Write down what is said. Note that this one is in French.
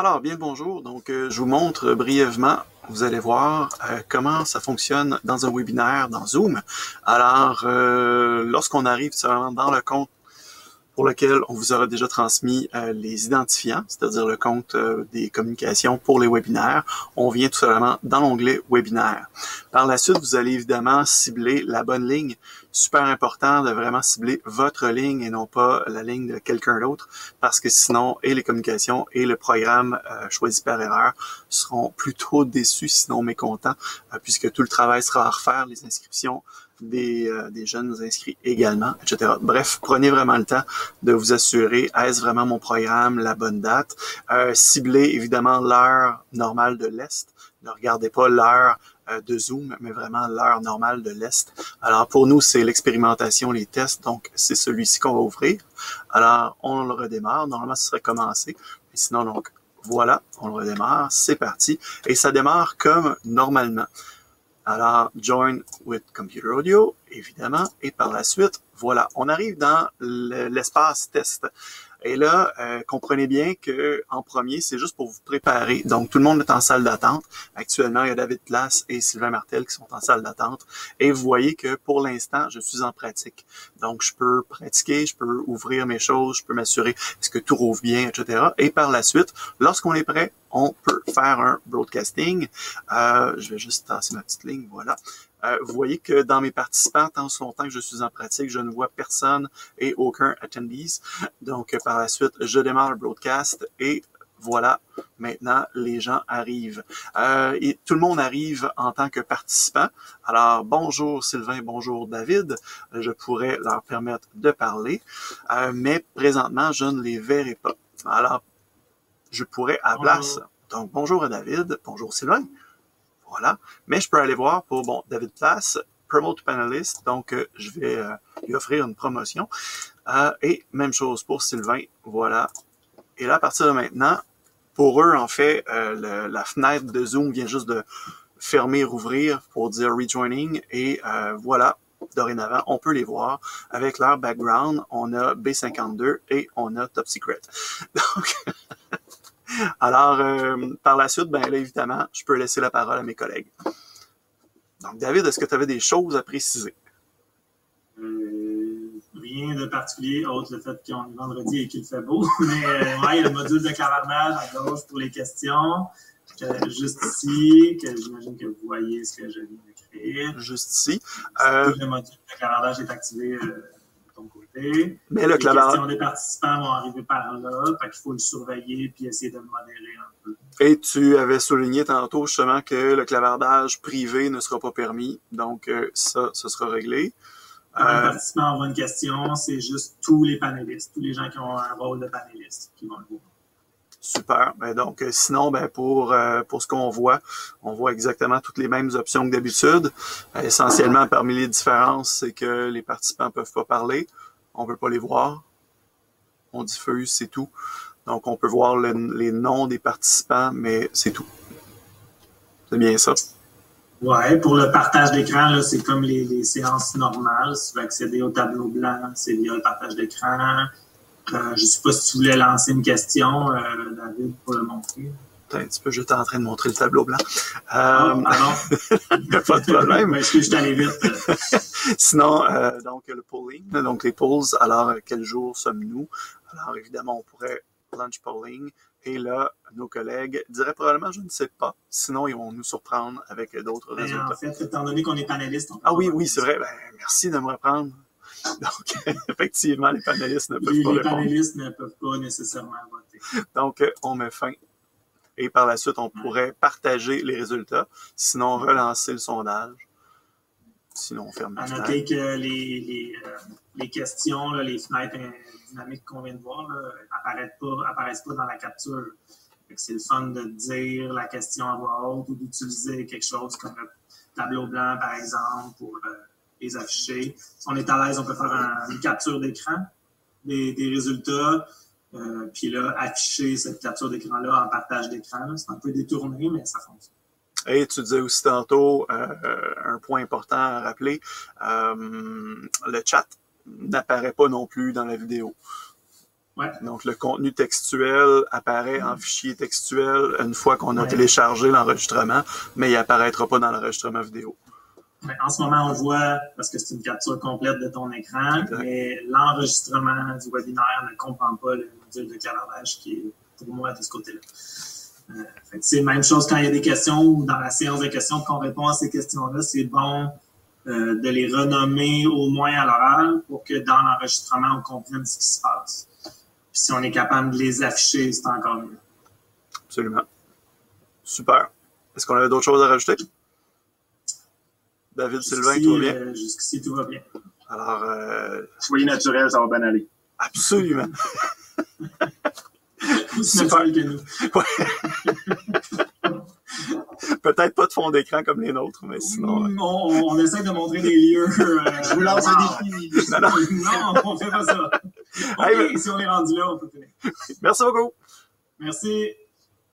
Alors, bien le bonjour. Donc, je vous montre brièvement, vous allez voir comment ça fonctionne dans un webinaire dans Zoom. Alors, lorsqu'on arrive seulement dans le compte pour lequel on vous aura déjà transmis les identifiants, c'est-à-dire le compte des communications pour les webinaires. On vient tout simplement dans l'onglet webinaire. Par la suite, vous allez évidemment cibler la bonne ligne. Super important de vraiment cibler votre ligne et non pas la ligne de quelqu'un d'autre, parce que sinon, et les communications et le programme choisi par erreur seront plutôt déçus, sinon mécontents, puisque tout le travail sera à refaire, les inscriptions des jeunes inscrits également, etc. Bref, prenez vraiment le temps de vous assurer, est-ce vraiment mon programme, la bonne date? Ciblez évidemment l'heure normale de l'Est. Ne regardez pas l'heure de Zoom, mais vraiment l'heure normale de l'Est. Alors pour nous, c'est l'expérimentation, les tests, donc c'est celui-ci qu'on va ouvrir. Alors on le redémarre, normalement ce serait commencé, mais sinon donc voilà, on le redémarre, c'est parti, et ça démarre comme normalement. Alors, Join with Computer Audio, évidemment, et par la suite, voilà, on arrive dans l'espace test. Et là, comprenez bien que en premier, c'est juste pour vous préparer. Donc, tout le monde est en salle d'attente. Actuellement, il y a David Place et Sylvain Martel qui sont en salle d'attente. Et vous voyez que pour l'instant, je suis en pratique. Donc, je peux pratiquer, je peux ouvrir mes choses, je peux m'assurer est-ce que tout rouvre bien, etc. Et par la suite, lorsqu'on est prêt, on peut faire un broadcasting. Je vais juste tasser ma petite ligne, voilà. Vous voyez que dans mes participants, tant ce longtemps que je suis en pratique, je ne vois personne et aucun attendees. Donc, par la suite, je démarre le broadcast et voilà, maintenant, les gens arrivent. Et tout le monde arrive en tant que participant. Alors, bonjour Sylvain, bonjour David. Je pourrais leur permettre de parler, mais présentement, je ne les verrai pas. Alors, je pourrais à place. Donc, bonjour à David, bonjour Sylvain. Voilà. Mais je peux aller voir pour, bon, David Place, Promote Panelist. Donc, je vais lui offrir une promotion. Et même chose pour Sylvain. Voilà. Et là, à partir de maintenant, pour eux, en fait, la fenêtre de Zoom vient juste de fermer et rouvrir pour dire rejoining. Et voilà. Dorénavant, on peut les voir avec leur background. On a B52 et on a Top Secret. Donc, alors, par la suite, ben là, évidemment, je peux laisser la parole à mes collègues. Donc, David, est-ce que tu avais des choses à préciser? Rien de particulier, autre le fait qu'on est vendredi et qu'il fait beau. Mais ouais, il y a le module de clavardage à gauche pour les questions. Juste ici, que j'imagine que vous voyez ce que je viens d'écrire. Juste ici. Le module de clavardage est activé de ton côté. Mais le les questions des participants vont arriver par là, fait qu'il faut le surveiller puis essayer de le modérer un peu. Et tu avais souligné tantôt justement que le clavardage privé ne sera pas permis. Donc, ça sera réglé. Quand un participant envoie une question, c'est juste tous les panélistes, tous les gens qui ont un rôle de panéliste qui vont le voir. Super. Ben donc, sinon, ben pour ce qu'on voit, on voit exactement toutes les mêmes options que d'habitude. Essentiellement, parmi les différences, c'est que les participants peuvent pas parler. On peut pas les voir. On diffuse, c'est tout. Donc, on peut voir les noms des participants, mais c'est tout. C'est bien ça? Ouais, pour le partage d'écran, c'est comme les séances normales. Si tu veux accéder au tableau blanc, c'est via le partage d'écran. Je ne sais pas si tu voulais lancer une question, David, pour le montrer. Un petit peu, j'étais en train de montrer le tableau blanc. Pardon. Il n'y a pas de problème. Est-ce que je suis allé vite? Sinon, donc, le polling, donc les polls, alors, quel jour sommes-nous? Alors, évidemment, on pourrait launch polling. Et là, nos collègues diraient probablement, je ne sais pas. Sinon, ils vont nous surprendre avec d'autres résultats. En fait, étant donné qu'on est panéliste, on peut oui, c'est vrai. Ben, merci de me reprendre. Donc, effectivement, les panélistes ne peuvent pas répondre. Les panélistes ne peuvent pas nécessairement voter. Donc, on met fin. Et par la suite, on pourrait partager les résultats. Sinon, relancer le sondage. Sinon, on ferme la fenêtre. À noter que les questions, là, les fenêtres dynamiques qu'on vient de voir, apparaissent pas dans la capture. C'est le fun de dire la question à voix haute ou d'utiliser quelque chose comme le tableau blanc, par exemple, pour les afficher. Si on est à l'aise, on peut faire une capture d'écran des résultats, puis là, afficher cette capture d'écran-là en partage d'écran. C'est un peu détourné, mais ça fonctionne. Et tu disais aussi tantôt, un point important à rappeler, le chat n'apparaît pas non plus dans la vidéo. Ouais. Donc, le contenu textuel apparaît en fichier textuel une fois qu'on a téléchargé l'enregistrement, mais il apparaîtra pas dans l'enregistrement vidéo. En ce moment, on voit, parce que c'est une capture complète de ton écran, mais l'enregistrement du webinaire ne comprend pas le module de clavardage qui est, pour moi, de ce côté-là. C'est la même chose quand il y a des questions ou dans la séance de questions qu'on répond à ces questions-là, c'est bon de les renommer au moins à l'oral pour que dans l'enregistrement, on comprenne ce qui se passe. Puis si on est capable de les afficher, c'est encore mieux. Absolument. Super. Est-ce qu'on avait d'autres choses à rajouter? David, Sylvain, tout va bien? Jusqu'ici, tout va bien. Alors, soyez naturel, ça va bien aller. Absolument. Aussi naturel que nous. Ouais. Peut-être pas de fond d'écran comme les nôtres, mais sinon... On essaie de montrer des lieux... Je vous lance un défi. Non, on fait pas ça. OK, si on est rendu là, on peut finir. Merci beaucoup. Merci.